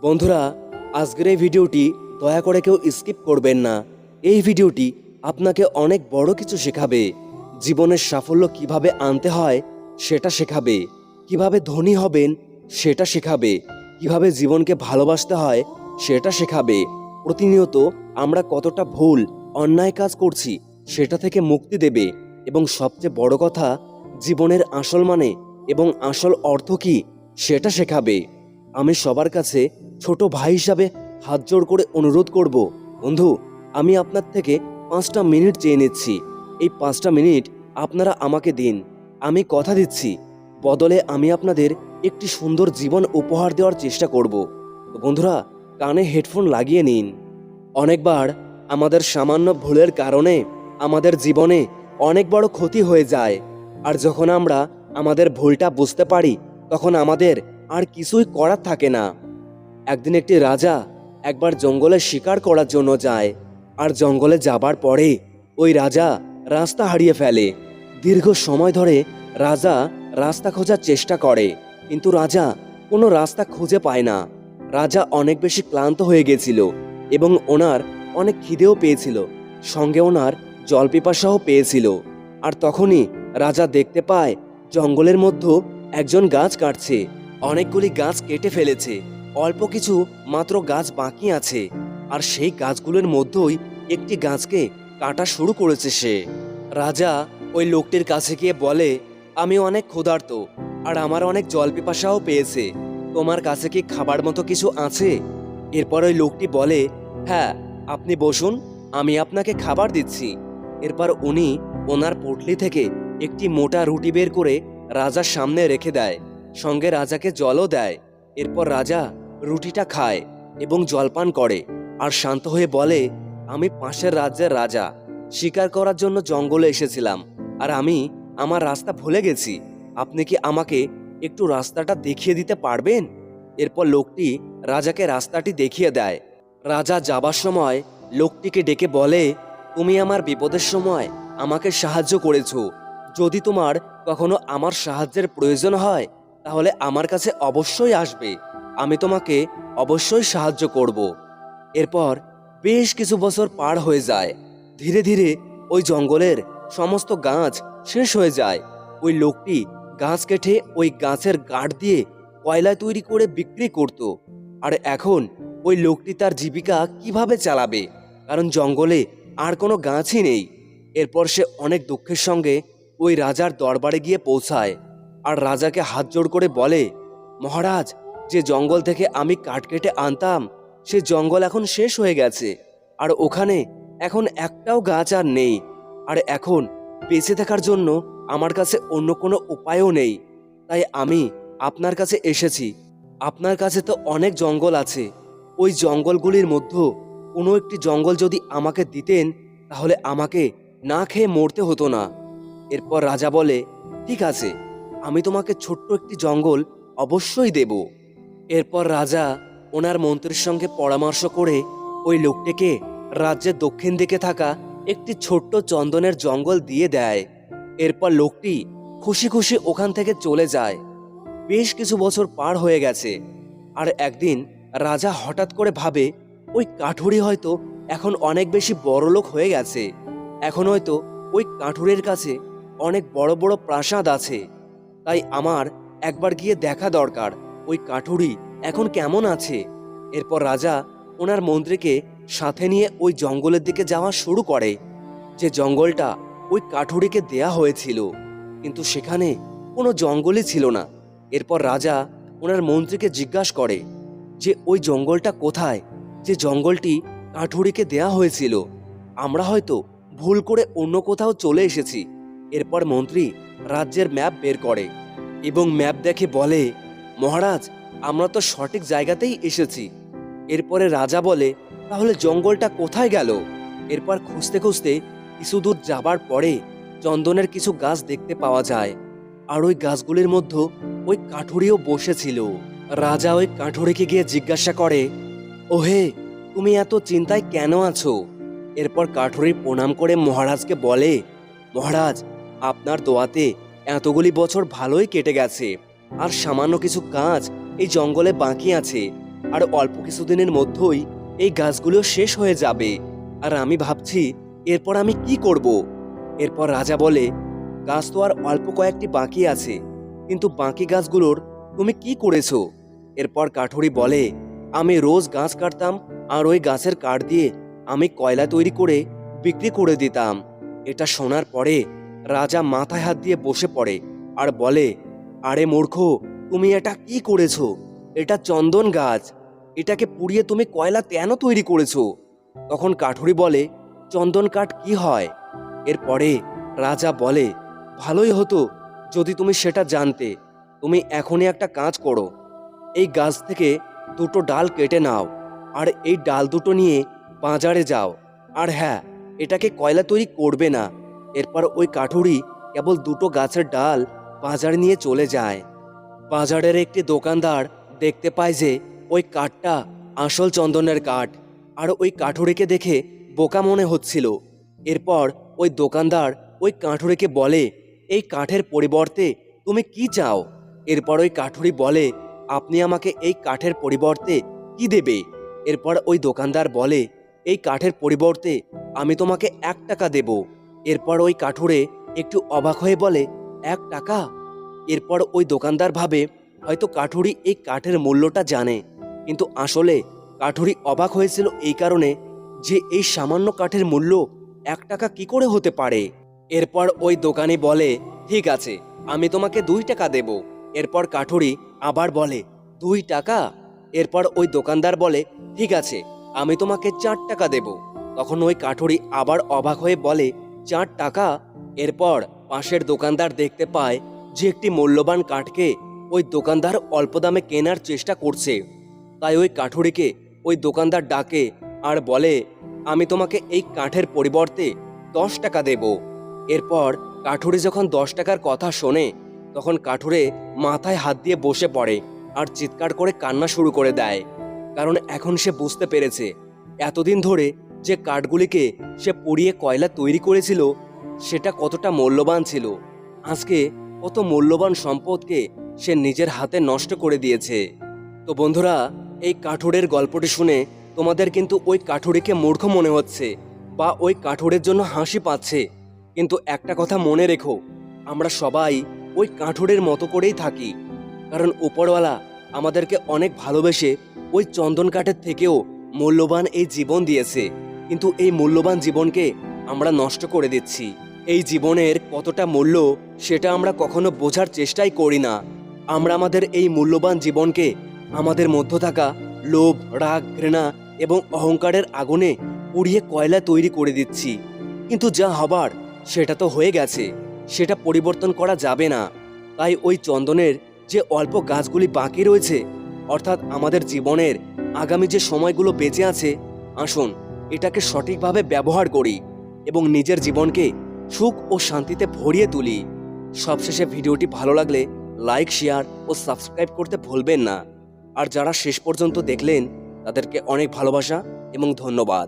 বন্ধুরা, আজকের এই ভিডিওটি দয়া করে কেউ স্কিপ করবেন না। এই ভিডিওটি আপনাকে অনেক বড় কিছু শেখাবে। জীবনের সাফল্য কিভাবে আনতে হয় সেটা শেখাবে, কিভাবে ধনী হবেন সেটা শেখাবে, কিভাবে জীবনকে ভালোবাসতে হয় সেটা শেখাবে। প্রতিনিয়ত আমরা কতটা ভুল অন্যায় কাজ করছি সেটা থেকে মুক্তি দেবে এবং সবচেয়ে বড় কথা, জীবনের আসল মানে এবং আসল অর্থ কি সেটা শেখাবে। আমি সবার কাছে ছোট ভাই হিসাবে হাত জোড় করে অনুরোধ করব, বন্ধু, আমি আপনার থেকে 5টা মিনিট চেয়ে নিচ্ছি। এই 5টা মিনিট আপনারা আমাকে দিন। আমি কথা দিচ্ছি, বদলে আমি আপনাদের একটি সুন্দর জীবন উপহার দেওয়ার চেষ্টা করব। তো বন্ধুরা, কানে হেডফোন লাগিয়ে নিন। অনেকবার আমাদের সামান্য ভুলের কারণে আমাদের জীবনে অনেক বড় ক্ষতি হয়ে যায়। আর যখন আমরা আমাদের ভুলটা বুঝতে পারি, তখন আমাদের আর কিছুই করার থাকে না। একদিন একটি রাজা একবার জঙ্গলে শিকার করার জন্য যায়। আর জঙ্গলে যাবার পরে ওই রাজা রাস্তা হারিয়ে ফেলে। দীর্ঘ সময় ধরে রাজা রাস্তা খোঁজার চেষ্টা করে, কিন্তু রাজা কোনো রাস্তা খুঁজে পায় না। রাজা অনেক বেশি ক্লান্ত হয়ে গেছিল এবং ওনার অনেক খিদেও পেয়েছিল, সঙ্গে ওনার জল পিপাসাও পেয়েছিল। আর তখনই রাজা দেখতে পায় জঙ্গলের মধ্যে একজন গাছ কাটছে। অনেকগুলি গাছ কেটে ফেলেছে, অল্প কিছু মাত্র গাছ বাকি আছে। আর সেই গাছগুলোর মধ্যেই একটি গাছকে কাটা শুরু করেছে সে। রাজা ওই লোকটির কাছে গিয়ে বলে, আমি অনেক ক্ষুধার্ত আর আমার অনেক জল পিপাসাও পেয়েছে, তোমার কাছে কি খাবার মতো কিছু আছে? এরপর ওই লোকটি বলে, হ্যাঁ, আপনি বসুন, আমি আপনাকে খাবার দিচ্ছি। এরপর উনি ওনার পুটলি থেকে একটি মোটা রুটি বের করে রাজার সামনে রেখে দেয়, সঙ্গে রাজাকে জলও দেয়। এরপর রাজা রুটিটা খায় এবং জলপান করে আর শান্ত হয়ে বলে, আমি পাশের রাজ্যের রাজা, শিকার করার জন্য জঙ্গলে এসেছিলাম আর আমি আমার রাস্তা ভুলে গেছি। আপনি কি আমাকে একটু রাস্তাটা দেখিয়ে দিতে পারবেন? এরপর লোকটি রাজাকে রাস্তাটি দেখিয়ে দেয়। রাজা যাবার সময় লোকটিকে ডেকে বলে, তুমি আমার বিপদের সময় আমাকে সাহায্য করেছো। যদি তোমার কখনো আমার সাহায্যের প্রয়োজন হয় তাহলে আমার কাছে অবশ্যই আসবে, আমি তোমাকে অবশ্যই সাহায্য করব। এরপর বেশ কিছু বছর পার হয়ে যায়। ধীরে ধীরে ওই জঙ্গলের সমস্ত গাছ শেষ হয়ে যায়। ওই লোকটি গাছ কেটে ওই গাছের গাঁট দিয়ে কয়লা তৈরি করে বিক্রি করত। আর এখন ওই লোকটি তার জীবিকা কিভাবে চালাবে, কারণ জঙ্গলে আর কোনো গাছই নেই। এরপর সে অনেক দুঃখের সঙ্গে ওই রাজার দরবারে গিয়ে পৌঁছায় আর রাজাকে হাত জোড় করে বলে, মহারাজ, যে জঙ্গল থেকে আমি কাঠ কেটে আনতাম সে জঙ্গল এখন শেষ হয়ে গেছে আর ওখানে এখন একটাও গাছ আর নেই। আর এখন বেঁচে থাকার জন্য আমার কাছে অন্য কোনো উপায়ও নেই। তাই আমি আপনার কাছে এসেছি। আপনার কাছে তো অনেক জঙ্গল আছে, ওই জঙ্গলগুলির মধ্যে কোনো একটি জঙ্গল যদি আমাকে দিতেন তাহলে আমাকে না খেয়ে মরতে হতো না। এরপর রাজা বলে, ঠিক আছে, আমি তোমাকে ছোট্ট একটি জঙ্গল অবশ্যই দেব। এরপর রাজা ওনার মন্ত্রীর সঙ্গে পরামর্শ করে ওই লোকটিকে রাজ্যের দক্ষিণ দিকে থাকা একটি ছোট্ট চন্দনের জঙ্গল দিয়ে দেয়। এরপর লোকটি খুশি খুশি ওখান থেকে চলে যায়। বেশ কিছু বছর পার হয়ে গেছে। আর একদিন রাজা হঠাৎ করে ভাবে, ওই কাঠুরি হয়তো এখন অনেক বেশি বড়লোক হয়ে গেছে। এখন হয়তো ওই কাঠুরের কাছে অনেক বড় বড় প্রাসাদ আছে। তাই আমার একবার গিয়ে দেখা দরকার ওই কাঠুরি এখন কেমন আছে। এরপর রাজা ওনার মন্ত্রীকে সাথে নিয়ে ওই জঙ্গলের দিকে যাওয়া শুরু করে, যে জঙ্গলটা ওই কাঠুরিকে দেয়া হয়েছিল, কিন্তু সেখানে কোনো জঙ্গলই ছিল না। এরপর রাজা ওনার মন্ত্রীকে জিজ্ঞাসা করে যে ওই জঙ্গলটা কোথায়, যে জঙ্গলটি কাঠুরিকে দেয়া হয়েছিল। আমরা হয়তো ভুল করে অন্য কোথাও চলে এসেছি। এরপর মন্ত্রী রাজ্যের ম্যাপ বের করে এবং ম্যাপ দেখে বলে, মহারাজ, আমরা তো সঠিক জায়গাতেই এসেছি। এরপরে রাজা বলে, তাহলে জঙ্গলটা কোথায় গেল? এরপর খুঁজতে খুঁজতে কিছু দূর যাবার পরে চন্দনের কিছু গাছ দেখতে পাওয়া যায় আর ওই গাছগুলির মধ্যে ওই কাঠুরিও বসেছিল। রাজা ওই কাঠুরিকে গিয়ে জিজ্ঞাসা করে, ওহে, তুমি এত চিন্তায় কেন আছো? এরপর কাঠুরি প্রণাম করে মহারাজকে বলে, মহারাজ, আপনার দোয়াতে এতগুলি বছর ভালোই কেটে গেছে আর সামান্য কিছু কাজ এই জঙ্গলে বাকি আছে। আর অল্প কিছুদিনের মধ্যেই এই গাছগুলো শেষ হয়ে যাবে। আর আমি ভাবছি এরপর আমি কি করব। এরপর রাজা বলে, গাছ তো আর অল্প কয়েকটি বাকি আছে, কিন্তু বাকি গাছগুলোর তুমি কি করেছো? এরপর কাঠুরি বলে, আমি রোজ গাছ কাটতাম আর ওই গাছের কাঠ দিয়ে আমি কয়লা তৈরি করে বিক্রি করে দিতাম। এটা শোনার পরে রাজা মাথায় হাত দিয়ে বসে পড়ে আর বলে, আরে মূর্খ, তুমি এটা কি করেছো? এটা চন্দন গাছ, এটাকে পুড়িয়ে তুমি কয়লা কেন তৈরি করেছো? তখন কাঠুরি বলে, চন্দন কাঠ কি হয়? এরপরে রাজা বলে, ভালোই হতো যদি তুমি সেটা জানতে। তুমি এখনই একটা কাজ করো, এই গাছ থেকে দুটো ডাল কেটে নাও আর এই ডাল দুটো নিয়ে বাজারে যাও। আর হ্যাঁ, এটাকে কয়লা তৈরি করবে না। এরপর ওই কাঠুরি কেবল দুটো গাছের ডাল বাজারে নিয়ে চলে যায়। বাজারের একটি দোকানদার দেখতে পায় যে ওই কাঠটা আসল চন্দনের কাঠ, আর ওই কাঠুরিকে দেখে বোকা মনে হচ্ছিল। এরপর ওই দোকানদার ওই কাঠুরিকে বলে, এই কাঠের পরিবর্তে তুমি কি চাও? এরপর ওই কাঠুরি বলে, আপনি আমাকে এই কাঠের পরিবর্তে কি দেবে? এরপর ওই দোকানদার বলে, এই কাঠের পরিবর্তে আমি তোমাকে 1 টাকা দেব। এরপর ওই কাঠুরে একটু অবাক হয়ে বলে, 1 টাকা? এরপর ওই দোকানদার ভাবে হয়তো কাঠুরি এই কাঠের মূল্যটা জানে, কিন্তু আসলে কাঠুরি অবাক হয়েছিল এই কারণে যে এই সামান্য কাঠের মূল্য 1 টাকা কি করে হতে পারে। এরপর ওই দোকানি বলে, ঠিক আছে, আমি তোমাকে 2 টাকা দেব। এরপর কাঠুরি আবার বলে, 2 টাকা? এরপর ওই দোকানদার বলে, ঠিক আছে, আমি তোমাকে 4 টাকা দেব। তখন ওই কাঠুরি আবার অবাক হয়ে বলে, 4 টাকা? এরপর পাশের দোকানদার দেখতে পায় যে একটি মূল্যবান কাঠকে ওই দোকানদার অল্প দামে কেনার চেষ্টা করছে। তাই ওই কাঠুরিকে ওই দোকানদার ডাকে আর বলে, আমি তোমাকে এই কাঠের পরিবর্তে 10 টাকা দেব। এরপর কাঠুরি যখন 10 টাকার কথা শোনে, তখন কাঠুরে মাথায় হাত দিয়ে বসে পড়ে আর চিৎকার করে কান্না শুরু করে দেয়। কারণ এখন সে বুঝতে পেরেছে এতদিন ধরে যে কাঠগুলিকে সে পুড়িয়ে কয়লা তৈরি করেছিল সেটা কতটা মূল্যবান ছিল। আজকে কত মূল্যবান সম্পদকে সে নিজের হাতে নষ্ট করে দিয়েছে। তো বন্ধুরা, এই কাঠুরের গল্পটি শুনে তোমাদের কিন্তু ওই কাঠুরিকে মূর্খ মনে হচ্ছে বা ওই কাঠুরের জন্য হাসি পাচ্ছে, কিন্তু একটা কথা মনে রেখো, আমরা সবাই ওই কাঠুরের মতো করেই থাকি। কারণ উপরওয়ালা আমাদেরকে অনেক ভালোবেসে ওই চন্দন কাঠের থেকেও মূল্যবান এই জীবন দিয়েছে, কিন্তু এই মূল্যবান জীবনকে আমরা নষ্ট করে দিচ্ছি। এই জীবনের কতটা মূল্য সেটা আমরা কখনো বোঝার চেষ্টাই করি না। আমরা আমাদের এই মূল্যবান জীবনকে আমাদের মধ্য থাকা লোভ, রাগ, ঘৃণা এবং অহংকারের আগুনে পুড়িয়ে কয়লা তৈরি করে দিচ্ছি। কিন্তু যা হবার সেটা তো হয়ে গেছে, সেটা পরিবর্তন করা যাবে না। তাই ওই চন্দনের যে অল্প গাছগুলি বাকি রয়েছে, অর্থাৎ আমাদের জীবনের আগামী যে সময়গুলো বেঁচে আছে, আসুন এটাকে সঠিকভাবে ব্যবহার করি এবং নিজের জীবনকে সুখ ও শান্তিতে ভরিয়ে তুলি। সবশেষে ভিডিওটি ভালো লাগলে লাইক, শেয়ার ও সাবস্ক্রাইব করতে ভুলবেন না। আর যারা শেষ পর্যন্ত দেখলেন তাদেরকে অনেক ভালোবাসা এবং ধন্যবাদ।